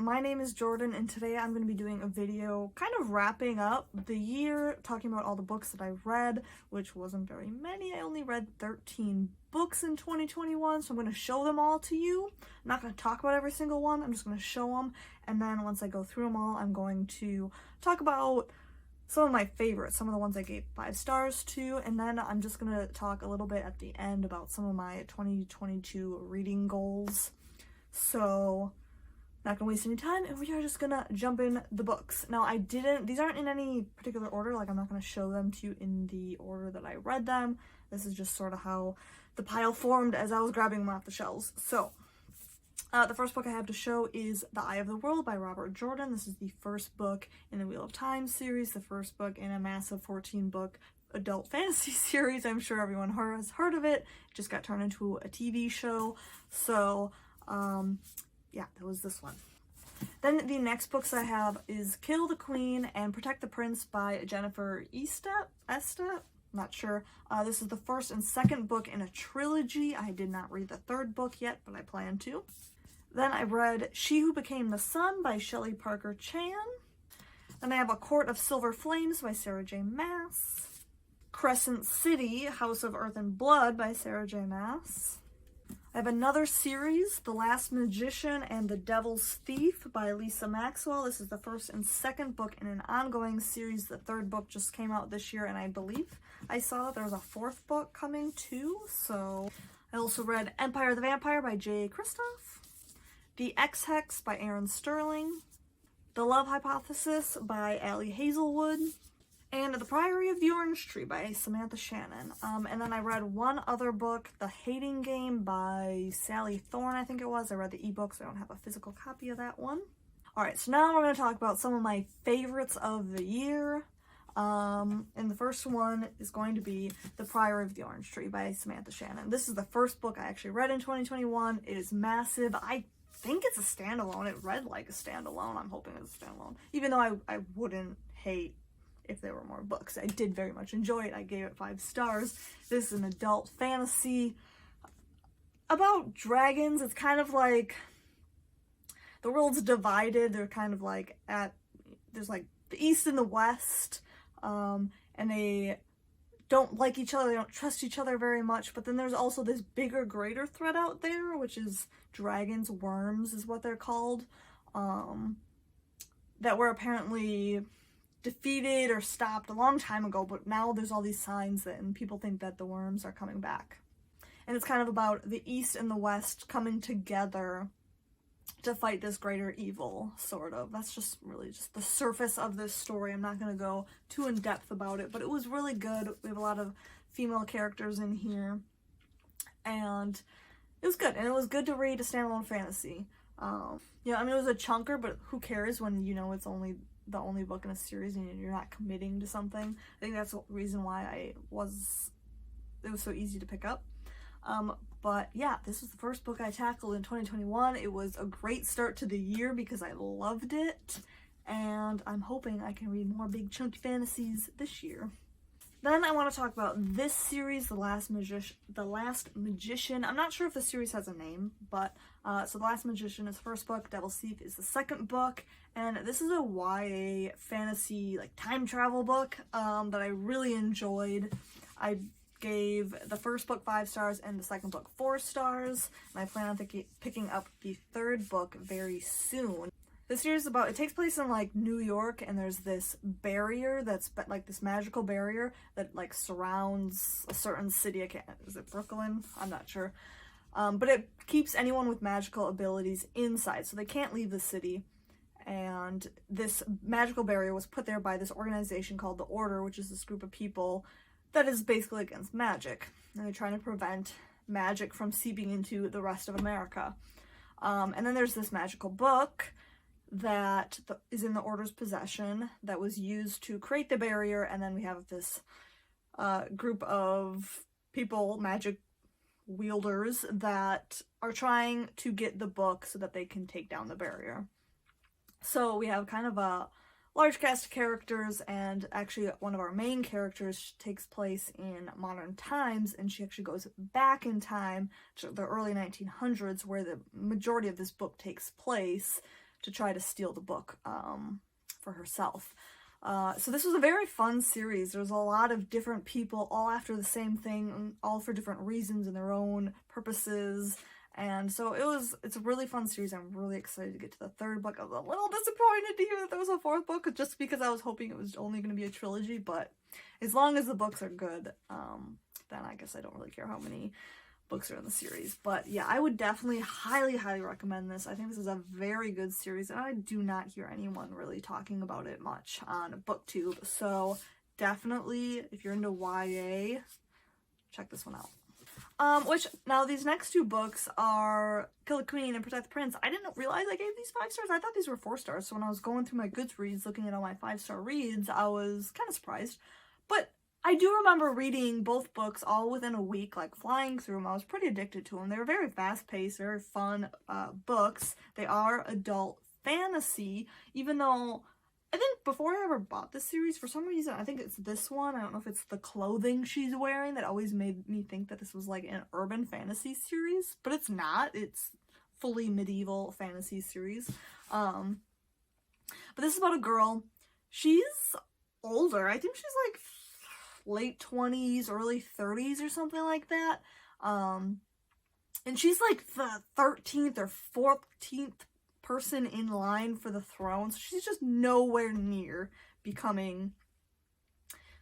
my name is Jordan, and today I'm going to be doing a video kind of wrapping up the year, talking about all the books that I read, which wasn't very many. I only read 13 books in 2021, so I'm going to show them all to you. I'm not going to talk about every single one, I'm just going to show them, and then once I go through them all, I'm going to talk about some of my favorites, some of the ones I gave 5 stars to, and then I'm just going to talk a little bit at the end about some of my 2022 reading goals. So, not gonna waste any time, and we are just gonna jump in the books. Now, these aren't in any particular order, like I'm not gonna show them to you in the order that I read them. This is just sort of how the pile formed as I was grabbing them off the shelves. So, the first book I have to show is The Eye of the World by Robert Jordan. This is the first book in the Wheel of Time series, the first book in a massive 14-book adult fantasy series. I'm sure everyone has heard of it. It just got turned into a TV show. So, yeah, that was this one. Then the next books I have is Kill the Queen and Protect the Prince by Jennifer Estep, not sure. This is the first and second book in a trilogy. I did not read the third book yet, but I plan to. Then I read She Who Became the Sun by Shelley Parker Chan. Then I have A Court of Silver Flames by Sarah J. Maas. Crescent City, House of Earth and Blood by Sarah J. Maas. I have another series, The Last Magician and the Devil's Thief by Lisa Maxwell. This is the first and second book in an ongoing series. The third book just came out this year, and I believe I saw that there was a fourth book coming too. So I also read Empire of the Vampire by J. Kristoff, The Ex-Hex by Aaron Sterling, The Love Hypothesis by Allie Hazelwood, and The Priory of the Orange Tree by Samantha Shannon. And then I read one other book, The Hating Game by Sally Thorne, I think it was. I read the ebook, so I don't have a physical copy of that one. Alright, so now we're going to talk about some of my favorites of the year. And the first one is going to be The Priory of the Orange Tree by Samantha Shannon. This is the first book I actually read in 2021. It is massive. I think it's a standalone. It read like a standalone. I'm hoping it's a standalone. Even though I wouldn't hate if there were more books. I did very much enjoy it. I gave it 5 stars. This is an adult fantasy about dragons. It's kind of like the world's divided. They're kind of like there's like the East and the West, and they don't like each other. They don't trust each other very much. But then there's also this bigger, greater threat out there, which is dragons, worms is what they're called, that were apparently defeated or stopped a long time ago, but now there's all these signs and people think that the worms are coming back. And it's kind of about the East and the West coming together to fight this greater evil, sort of. That's just really just the surface of this story. I'm not going to go too in depth about it, but it was really good. We have a lot of female characters in here, and it was good. And it was good to read a standalone fantasy. Yeah, I mean, it was a chunker, but who cares when you know it's the only book in a series and you're not committing to something. I think that's the reason why it was so easy to pick up. But yeah, this was the first book I tackled in 2021. It was a great start to the year because I loved it, and I'm hoping I can read more big chunky fantasies this year. Then I want to talk about this series, The Last Magician. I'm not sure if the series has a name, but so The Last Magician is the first book, Devil's Thief is the second book, and this is a YA fantasy, like time travel book that I really enjoyed. I gave the first book 5 stars and the second book 4 stars, and I plan on picking up the third book very soon. The series it takes place in like New York, and there's this barrier that's like this magical barrier that like surrounds a certain city. Is it Brooklyn? I'm not sure. But it keeps anyone with magical abilities inside, so they can't leave the city. And this magical barrier was put there by this organization called the Order, which is this group of people that is basically against magic. And they're trying to prevent magic from seeping into the rest of America. And then there's this magical book that is in the Order's possession that was used to create the barrier, and then we have this group of people, magic wielders, that are trying to get the book so that they can take down the barrier. So we have kind of a large cast of characters, and actually one of our main characters takes place in modern times, and she actually goes back in time to the early 1900s where the majority of this book takes place to try to steal the book for herself. So this was a very fun series. There was a lot of different people all after the same thing, all for different reasons and their own purposes. And so it's a really fun series. I'm really excited to get to the third book. I was a little disappointed to hear that there was a fourth book, just because I was hoping it was only going to be a trilogy. But as long as the books are good, then I guess I don't really care how many books are in the series. But yeah, I would definitely highly recommend this. I think this is a very good series, and I do not hear anyone really talking about it much on booktube. So definitely, if you're into YA, check this one out. Which, now these next two books are Kill the Queen and Protect the Prince. I didn't realize I gave these 5 stars. I thought these were 4 stars. So when I was going through my Goodreads, looking at all my 5-star reads, I was kind of surprised. But I do remember reading both books all within a week, like flying through them. I was pretty addicted to them. They were very fast-paced, very fun books. They are adult fantasy, even though I think before I ever bought this series, for some reason, I think it's this one, I don't know if it's the clothing she's wearing that always made me think that this was like an urban fantasy series, but it's not. It's fully medieval fantasy series. But this is about a girl. She's older. I think she's like late 20s, early 30s or something like that. And she's like the 13th or 14th person in line for the throne, so she's just nowhere near becoming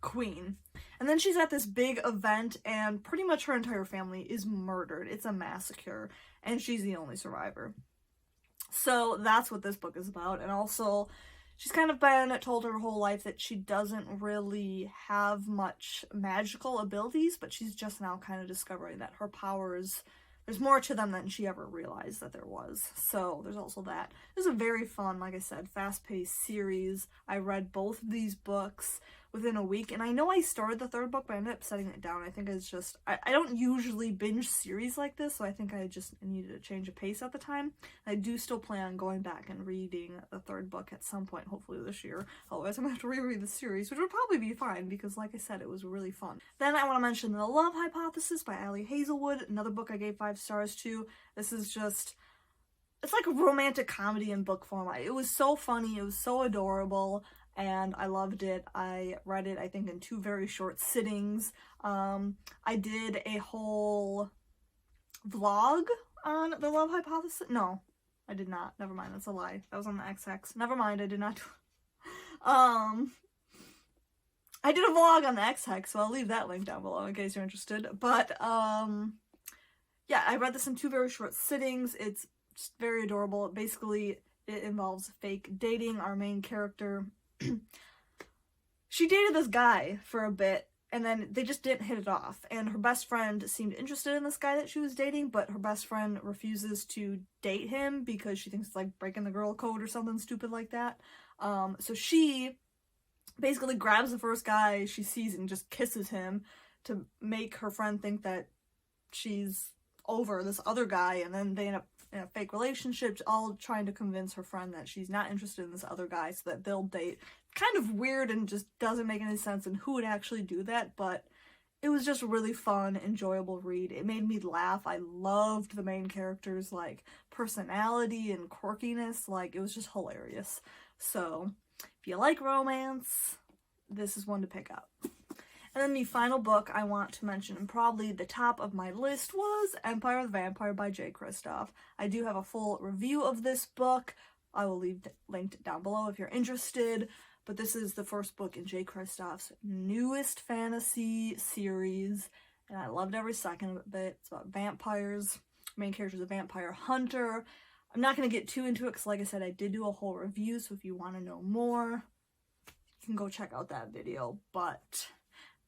queen. And then she's at this big event, and pretty much her entire family is murdered. It's a massacre, and she's the only survivor. So that's what this book is about. And also, she's kind of been told her whole life that she doesn't really have much magical abilities, but she's just now kind of discovering that her powers, there's more to them than she ever realized that there was. So there's also that. This is a very fun, like I said, fast-paced series. I read both of these books within a week, and I know I started the third book, but I ended up setting it down. I think it's just, I don't usually binge series like this, so I think I just needed a change of pace at the time. I do still plan on going back and reading the third book at some point, hopefully this year. Otherwise, I'm going to have to reread the series, which would probably be fine, because like I said, it was really fun. Then I want to mention The Love Hypothesis by Ali Hazelwood, another book I gave 5 stars to. This is just, it's like a romantic comedy in book form. It was so funny, it was so adorable, and I loved it. I read it, I think, in 2 very short sittings. I did a whole vlog on The Love Hypothesis. No, I did not. Never mind, that's a lie. That was on the XX. Never mind, I did not. I did a vlog on the XX, so I'll leave that link down below in case you're interested. But, yeah, I read this in 2 very short sittings. It's just very adorable. Basically, it involves fake dating. Our main character, she dated this guy for a bit, and then they just didn't hit it off. And her best friend seemed interested in this guy that she was dating, but her best friend refuses to date him because she thinks it's like breaking the girl code or something stupid like that. So she basically grabs the first guy she sees and just kisses him to make her friend think that she's over this other guy, and then they end up in a fake relationship, all trying to convince her friend that she's not interested in this other guy so that they'll date. Kind of weird and just doesn't make any sense in who would actually do that, but it was just a really fun, enjoyable read. It made me laugh. I loved the main character's, like, personality and quirkiness. Like, it was just hilarious. So, if you like romance, this is one to pick up. And then the final book I want to mention, and probably the top of my list, was Empire of the Vampire by J. Kristoff. I do have a full review of this book. I will leave it linked down below if you're interested. But this is the first book in J. Kristoff's newest fantasy series, and I loved every second of it. It's about vampires. The main character is a vampire hunter. I'm not going to get too into it because, like I said, I did do a whole review, so if you want to know more, you can go check out that video. But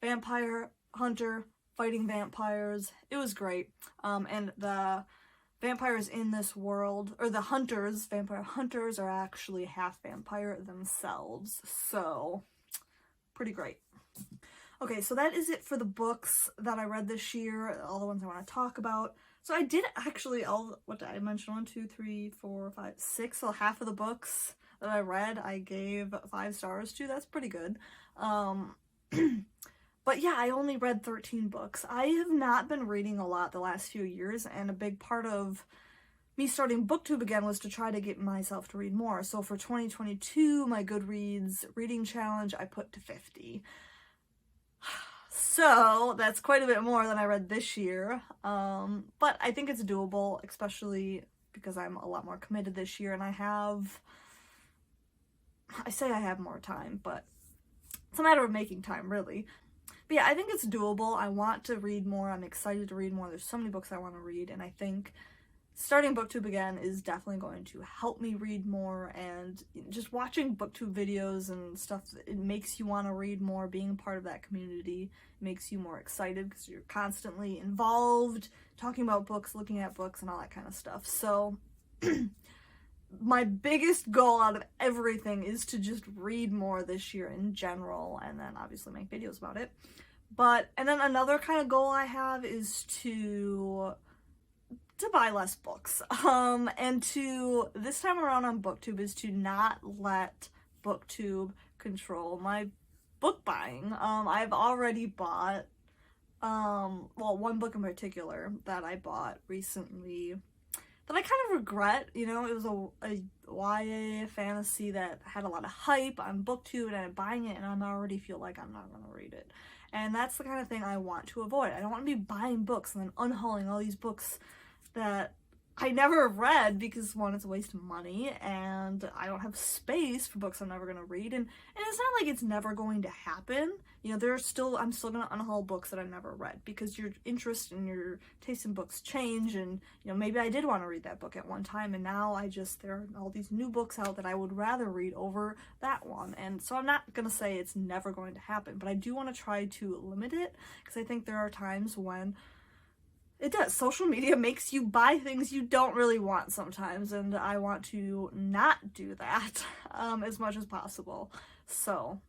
vampire hunter fighting vampires, it was great. And the vampires in this world, or the hunters, vampire hunters, are actually half vampire themselves, so pretty great. Okay, so that is it for the books that I read this year, all the ones I want to talk about. So I did actually, what did I mention? 1, 2, 3, 4, 5, 6, so half of the books that I read I gave 5 stars to. That's pretty good. But yeah, I only read 13 books. I have not been reading a lot the last few years, and a big part of me starting booktube again was to try to get myself to read more. So for 2022, my Goodreads reading challenge I put to 50. So that's quite a bit more than I read this year, but I think it's doable, especially because I'm a lot more committed this year, and I say I have more time, but it's a matter of making time, really. But yeah, I think it's doable. I want to read more. I'm excited to read more. There's so many books I want to read, and I think starting booktube again is definitely going to help me read more, and just watching booktube videos and stuff, it makes you want to read more. Being a part of that community makes you more excited because you're constantly involved, talking about books, looking at books, and all that kind of stuff. So my biggest goal out of everything is to just read more this year in general, and then obviously make videos about it. And then another kind of goal I have is to buy less books, and to, this time around on booktube, is to not let booktube control my book buying. I've already bought, well, one book in particular that I bought recently that I kind of regret. You know, it was a YA fantasy that had a lot of hype on booktube, and I'm buying it and I already feel like I'm not going to read it. And that's the kind of thing I want to avoid. I don't want to be buying books and then unhauling all these books that I never have read, because one, it's a waste of money, and I don't have space for books I'm never going to read, and it's not like it's never going to happen. You know, I'm still going to unhaul books that I've never read, because your interest and your taste in books change, and, you know, maybe I did want to read that book at one time, and now there are all these new books out that I would rather read over that one. And so I'm not going to say it's never going to happen, but I do want to try to limit it, because I think there are times when it does. Social media makes you buy things you don't really want sometimes, and I want to not do that as much as possible. So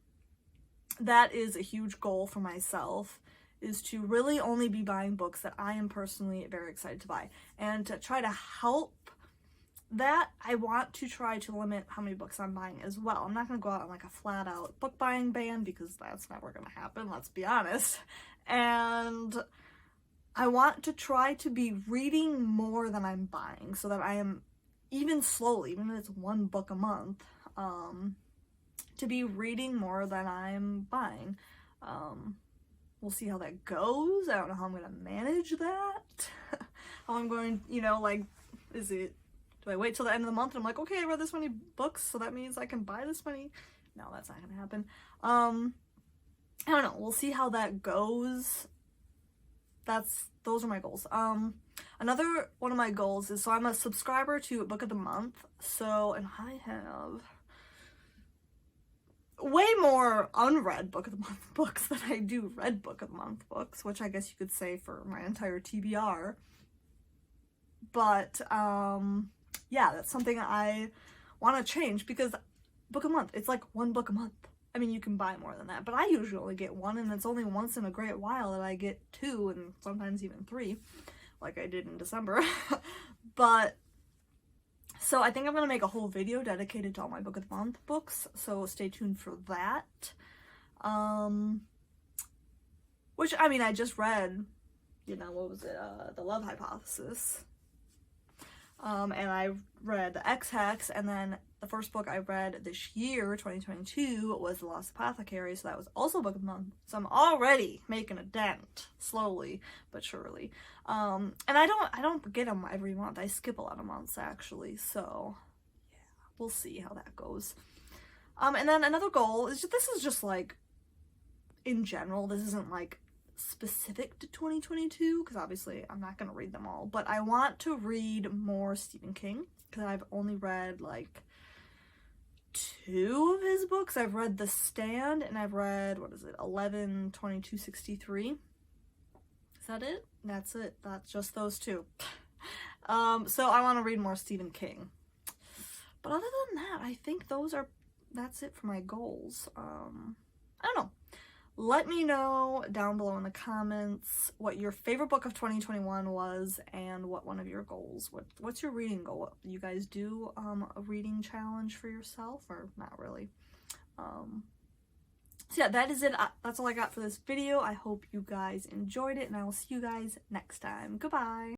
that is a huge goal for myself, is to really only be buying books that I am personally very excited to buy. And to try to help that, I want to try to limit how many books I'm buying as well. I'm not going to go out on like a flat out book buying ban, because that's never going to happen, let's be honest. And I want to try to be reading more than I'm buying, so that I am, even slowly, even if it's one book a month, to be reading more than I'm buying. We'll see how that goes. I don't know how I'm going to manage that. How I'm going, you know, like, do I wait till the end of the month and I'm like, okay, I read this many books, so that means I can buy this many? No, that's not going to happen. I don't know. We'll see how that goes. Those are my goals. Another one of my goals is, so I'm a subscriber to Book of the Month, and I have way more unread Book of the Month books than I do read Book of the Month books, which I guess you could say for my entire TBR. But, yeah, that's something I want to change, because Book of the Month, it's like one book a month. I mean, you can buy more than that, but I usually only get one, and it's only once in a great while that I get 2, and sometimes even 3, like I did in December. But, so I think I'm going to make a whole video dedicated to all my Book of the Month books, so stay tuned for that. Which, I mean, I just read, you know, what was it, The Love Hypothesis. And I read The X-Hex, and then the first book I read this year, 2022, was The Lost Apothecary, so that was also Book of the Month. So I'm already making a dent, slowly but surely. And I don't get them every month. I skip a lot of months, actually, so yeah, we'll see how that goes. And then another goal is, this is just like, in general, this isn't like specific to 2022, because obviously I'm not going to read them all, but I want to read more Stephen King, because I've only read like 2 of his books. I've read The Stand, and I've read, 11/22/63. Is that it? That's it. That's just those 2. So I want to read more Stephen King. But other than that, I think that's it for my goals. I don't know. Let me know down below in the comments what your favorite book of 2021 was, and what one of your goals. What's your reading goal? You guys do a reading challenge for yourself, or not really? So yeah, that is it. That's all I got for this video. I hope you guys enjoyed it, and I will see you guys next time. Goodbye!